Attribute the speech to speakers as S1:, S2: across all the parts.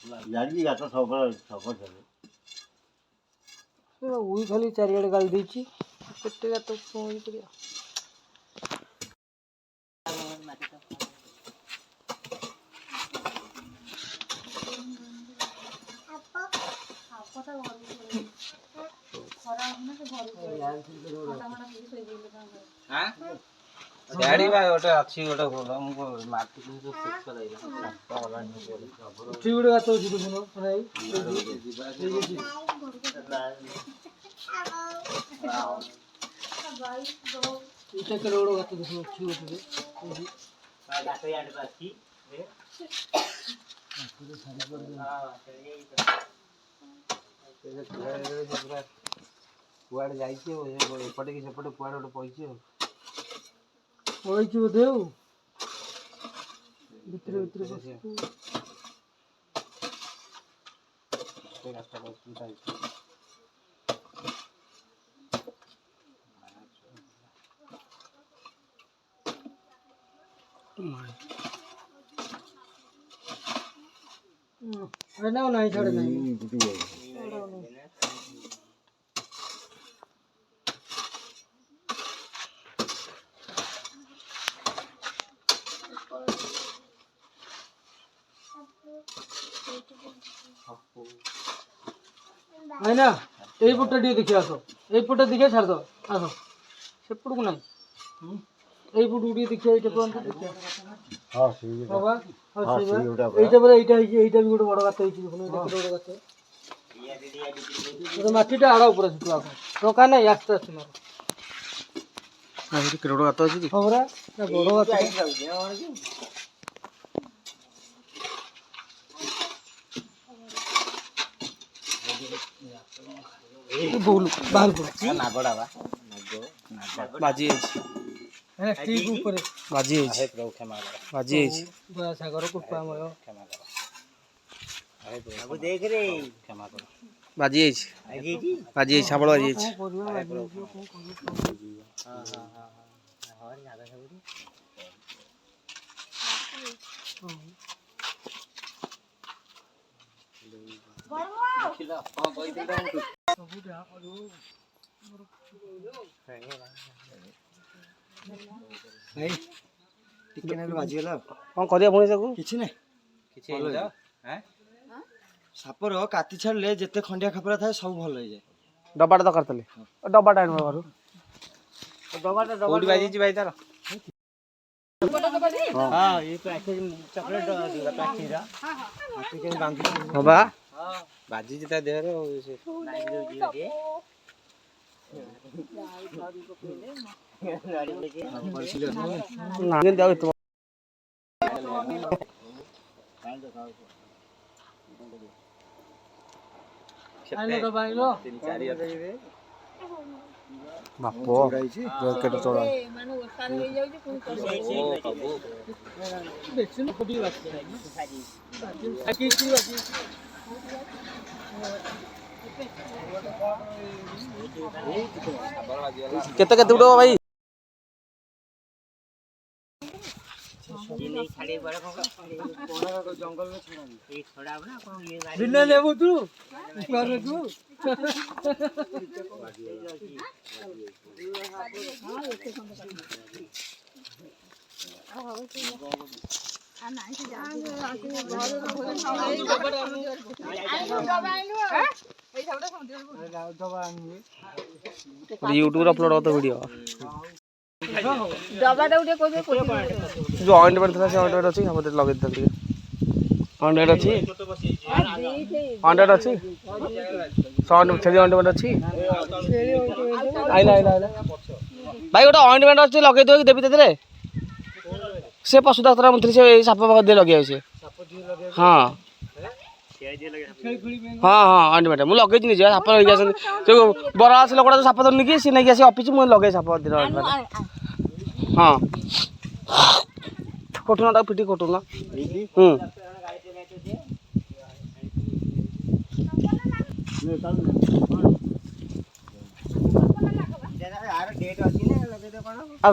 S1: ଜାଣିକି ଗାତ ଛକ
S2: ଉଇ ଖାଲି ଚାରିଆଡ଼େ ଗାଳି ଦେଇଛି କେତେ ଗାତ କ'ଣ କରିବା।
S3: ଗାଡ଼ି ବା ଗୋଟେ ଅଛି ଗୋଟେ ଭଲ ମୁଁ ମାଟି ଗୋଟେ
S2: ଗାତ ଅଛି ଦେଖୁନ ଏଇଟା କେତେ ବଡ଼ ଗାତ ଦେଖୁନ ଅଛି
S3: ଗୋଟେ କୁଆଡ଼େ ଯାଇଛି ଏପଟେ କି ସେପଟେ କୁଆଡ଼େ ଗୋଟେ ପଇଛି ଆଉ
S2: ପଳେଇଛି ବୋଧେ ଆଉ ଭିତରେ नहीं छाड़े नहीं है ना यही पटे देखिए आस यही पटे देखिए छाड़ दो आस सेपट को ना यही पट देखिए ये देखिए हाँ এইটা भी गोटे बड़ गात माटीटा आड़ ऊपर टका ना आस्ते आस्ते मार
S3: କେଡ଼େ ଗାତ ଅଛି
S2: हाँ बड़ा बड़ गात बाहर
S3: ନାଗଡ଼ା ବା ବାଜି
S2: स्टिक ऊपर
S3: ବାଜି ହେଇଛି ବାଜି ହେଇଛି
S2: सागर कृपामय
S1: देख रे
S3: କ୍ଷମା କର ବାଜି ହେଇଛି ବାଜି ହେଇଛି ଶାବଳ ବାଜି ହେଇଛି କଣ କରିବା ପୁଣି ତାକୁ
S4: କିଛି ନାହିଁ ସାପର କାତି ଛାଡ଼ିଲେ ଯେତେ ଖଣ୍ଡିଆ ଖାପରା ଥାଏ ସବୁ ଭଲ ହେଇଯାଏ।
S3: ଡବାଟା ଦରକାର ଥିଲେ ଡବାଟା ଆଣିବା ଘରୁ କୋଉଠି ବାଜିଛି ଭାଇ ତାର ହଁ ବା ବାଜିଛି ତା ଦେହରେ ବାପ କେତେ ଚୋଡ଼ା କେତେ କେତେ ଉଠିବ ଭାଇ
S2: बिना लेबू तू घर तू
S3: यूट्यूब अपलोड होता वीडियो
S5: डबाटा उठे कोइ
S3: जो ऑइंटमेंट था से ऑइंटमेंट अछि हम लगे दे ठीक ऑइंटमेंट अछि ऑइंटमेंट अछि साउंड छेदी ऑइंटमेंट अछि आइला भाई गोटा ऑइंटमेंट अछि लगे दो देबी देरे से पशु डाक्टर मंत्री से साप दे लगे से हां हाँ हाँ ऑइंटमेंट मु लगे नहीं साप लगे जो बड़ा से लोकड़ा साप धरनी कि सी नहीं आसी ऑफिस मु लगे साप दिन हाँ कटुना ता पिटी कटुना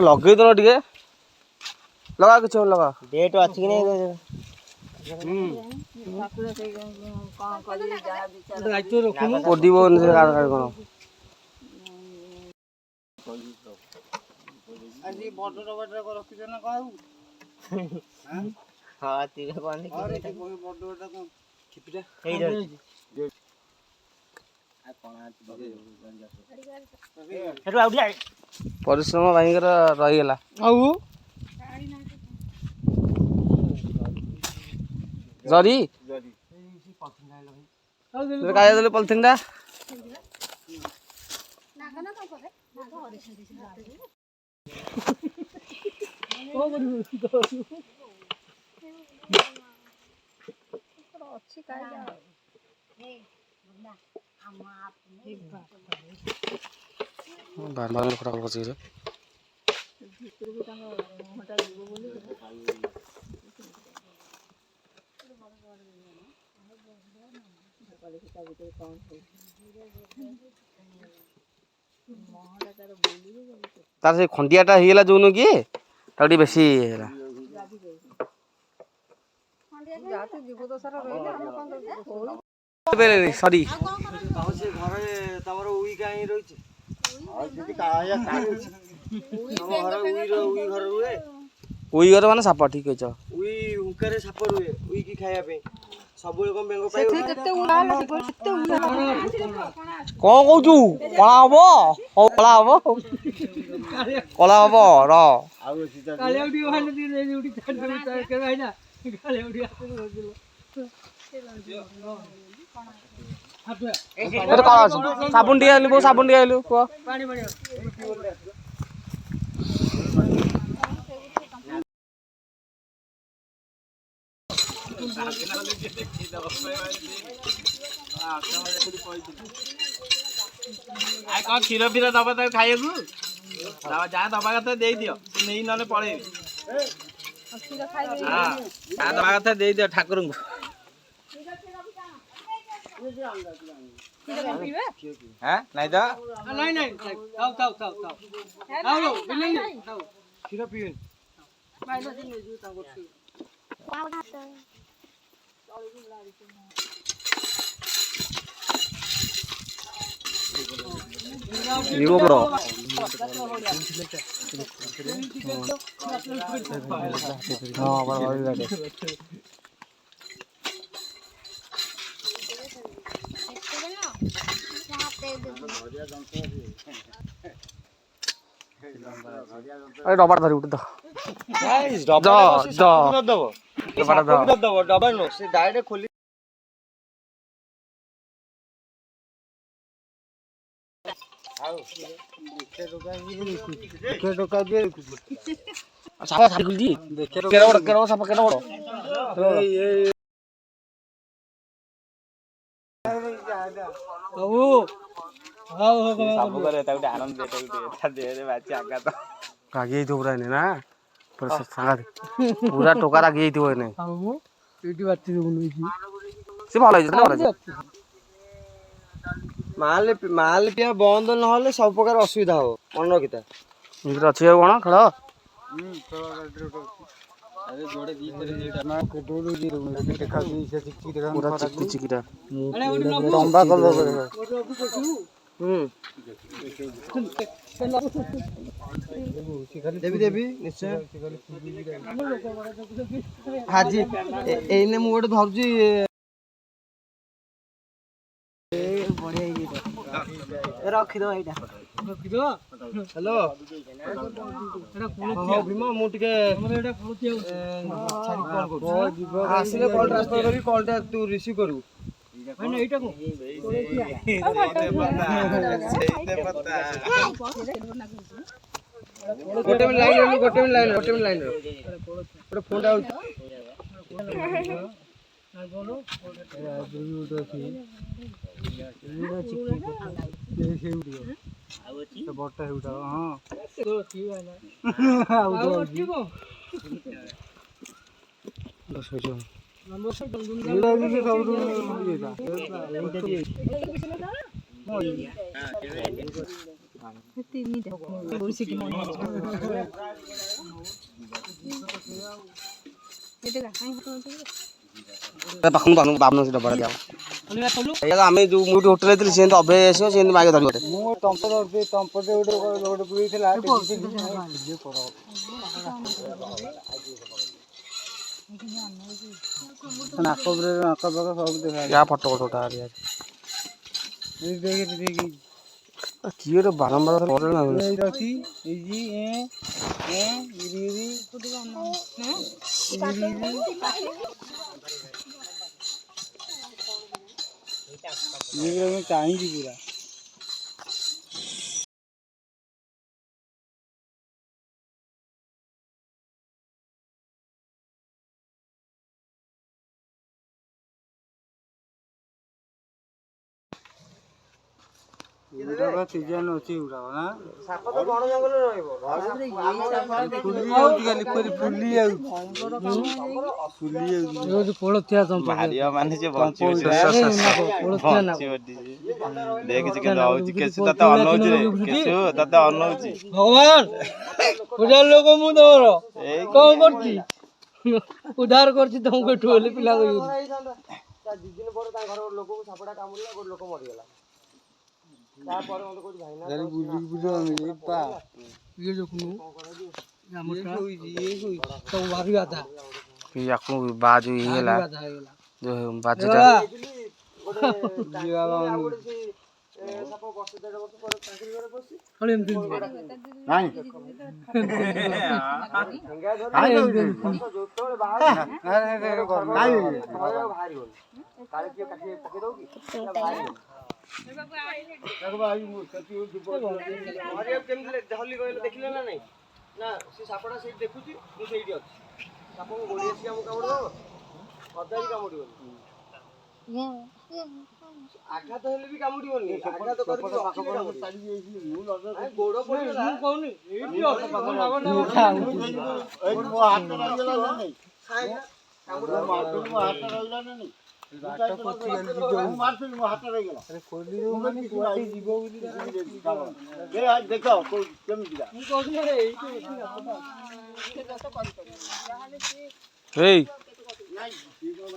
S3: लगे दो टे लगा कि लगा
S1: डेट अच्छी नहीं
S2: ଦାୟିତ୍ୱ ରଖୁନୁ
S3: ପୋଡ଼ିବ ସେ କାହାର କାହାର କ'ଣ
S1: ଆଜି ବଡ଼ ଡବାଟା ରଖିଛ ନା କଣ ହଁ ତିରେ କଣ ବଡ଼ ଡବାଟା କଣ ଖିପିଟା ଏଇଟା
S3: ପରିଶ୍ରମ ଭାଇଙ୍କର ରହିଗଲା
S2: ଆଉ
S3: ଜରି କାଳିଆ ଦେଲେ ପଲିଥିନଟା ଖରାପ ବସିକି ତାର ସେ ଖଣ୍ଡିଆଟା ହେଇଗଲା ଯୋଉନ କି ତାକୁ ଟିକେ ବେଶୀ ହେଇଗଲା ସରି
S4: ସେ ଘରେ ତମର ଉଇ କାହିଁ ରହିଛି ତମ ଘର ଉଇ ଘର ରୁହେ
S3: ଉଇ ଘର ମାନେ ସାପ ଠିକ ଅଛ
S4: ଉଇ ହୁଙ୍କାରେ ସାପ ରୁହେ ଉଇ କି ଖାଇବା ପାଇଁ ସବୁବେଳେ କଣ ବେଙ୍ଗ ପାଇବ
S3: କଣ କହୁଛୁ କଳା ହବ ହଉ କଳା ହବ କଳା ହବ ର
S2: କାଳିଆ ଟିକେ ଭାଇନା ଟିକେ ଯୋଉଠି କେବେ ଭାଇନା କାଳିଆ ଟିକେ
S3: କଣ ଅଛି ସାବୁନ ଟିକେ ଆଣିଲୁ ବୋଉ ସାବୁନ ଟିକେ ଆଣିଲୁ କୁହ
S2: ପାଣି ପାଣି
S3: କଣ କ୍ଷୀର ଫିର ଦବା ତାକୁ ଖାଇବାକୁ ଯାହା ଦବା କଥା ଦେଇଦିଅ ନେଇ ନହେଲେ ପଳେଇବି ଯାହା ଦବା କଥା ଦେଇଦିଅ ଠାକୁରଙ୍କୁ ନାଇଁ ତ
S2: ନାଇଁ ନାଇଁ ଥାଉ
S4: କ୍ଷୀର ପିଇବେନି
S3: ଡବାଟା ଧରି ଉଠେ
S4: ଡବା ନୁହଁ ସେ ଡାଇରେକ୍ଟ ଖୋଲି
S3: ରାଗି ଯାଇଥିବ ପୁରା ଏନେ ନା ପୁରା ଟୋକା ରାଗି ଯାଇଥିବ ଏନେ
S2: ଏଇଠି ବାତି ଦେବୁନି
S3: ସେ ଭଲ ହେଇଛି
S4: ମାଲ ପିଇବା ବନ୍ଦ ନହେଲେ ସବୁ ପ୍ରକାର ଅସୁବିଧା ହବ ମନେ ରଖିଥା
S3: ଏମିତି ଅଛି ଆଉ କଣ ଖେଳ ପୁରା ଚିକି ଚିକିଟା ଲମ୍ବା କଲର
S4: ଦେବି ନିଶ୍ଚୟ ଆଜି ଏଇନେ ମୁଁ ଗୋଟେ ଧରୁଛି ରଖିଦବା ଏଇଟା ହ୍ୟାଲୋ ହଉ ଭୀମ ମୁଁ ଟିକେ ଆସିଲେ କଲ୍ ଟ୍ରାନ୍ସଫର କରିବି କଲ୍ଟା ତୁ ରିସିଭ୍ କରିବୁ
S2: ଏଇଟା
S4: ଗୋଟେ ମିନିଟ୍ ଲାଇନ୍ ଗୋଟେ ଫୋନଟା ହଉଛି
S2: ବଡଟା ହେଉଟା ହଁ
S3: ପାଖକୁ ବାବୁନ ସେ ଡବାଟା ଦିଆ
S2: ଅଲିଆ ତଲୁ
S3: ଆମେ ଯୋଉ ମୁଁ ଗୋଟେ ହୋଟେଲ ଥିଲି ସେମିତି ଅଭୟ ଆସିବ ସେମିତି ମାଗେ ଧରିବ ମୋତେ
S1: ମୁଁ ତମ୍ପରେ ଗୋଟେ ପୁରେଇଥିଲା ନାକ ଉପରେ ନାକ ପାଖ ସବୁ ଦେଖା
S3: ୟା ଫଟୋ ଉଠା କିଏ ଗୋଟେ ବାରମ୍ବାର ପଡେ ନା
S1: ଅଛି ଏଇ ଚାହିଁଛି ପୁରା ସିଜନ ଅଛି ଗୁଡାକ ନା
S4: ସାପ ତ ବଣ ଜଙ୍ଗଲରେ ରହିବ
S1: ଫୁଲି ଯାଉଛି ଖାଲି ଫୁଲି ଯାଉଛି
S2: ପୋଳଥିଆ ଚମ୍ପା
S5: ମାନେ ଯେ ବଞ୍ଚିବ
S2: ପୋଳଥିଆ ନା
S5: ଦେଖିଛୁ କେମିତି ହଉଛି କେଶୁ ତତେ ଅନଉଛି ରେ କେଶୁ ତତେ ଅନଉଛି
S2: ଭଗବାନ ପୂଜା ଲୋକ ମୁଁ ତମର କଣ କରୁଛି ଉଦ୍ଧାର କରୁଛି ତମକୁ ଏଠୁ ବୋଲି ପିଲା
S4: ତା 2 ଦିନ ପରେ ତା ଘର ଲୋକକୁ ସାପଟା କାମୁଡ଼ିଲା ଗୋଟେ ଲୋକ ମରିଗଲା ତାପରେ ମତେ କହୁଛି ଭାଇ ନା
S2: ଇଏ ଦେଖୁନୁ ସବୁ ଭାବି ବାଧା
S3: ୟାକୁ ବାଜ ଇଏ ହେଲା
S2: ବାଧା ହେଇଗଲା
S3: ଯୋଉ ବାଜଟା
S4: ସାପ ବର୍ଷ 1.5 ବର୍ଷ ପରେ ଚାକିରି ଘରେ ବସି
S2: କଣ ଏମିତି
S1: ନାଇଁ
S4: ଯେତେବେଳେ ବାହାରିବନି କାଳେ କିଏ କାଟି ପକେଇ ଦଉ କି କେମିତି କହିଲେ ଦେଖିଲେ ନା ନାଇଁ ନା ସେ ସାପଟା ସେଇଠି ଦେଖୁଛି ମୁଁ ସେଇଠି ଅଛି ସାପକୁ ଗୋଳି ଆସିକି ଆମକୁ କାମୁଡ଼ିଦବ କଦାବି କାମୁଡ଼ିବନି ଆଘାତ ହେଲେ ବି କାମୁଡ଼ିବନି ଆଘାତ କରିକି ଗୋଡ଼ ପଡ଼ିଗଲା
S2: କହୁନି ଏଇଠି ଅଛି
S1: ମୋ ହାତ ରହିଗଲା ନାଇଁ ଦେଖ କେମିତି
S3: ଏଇ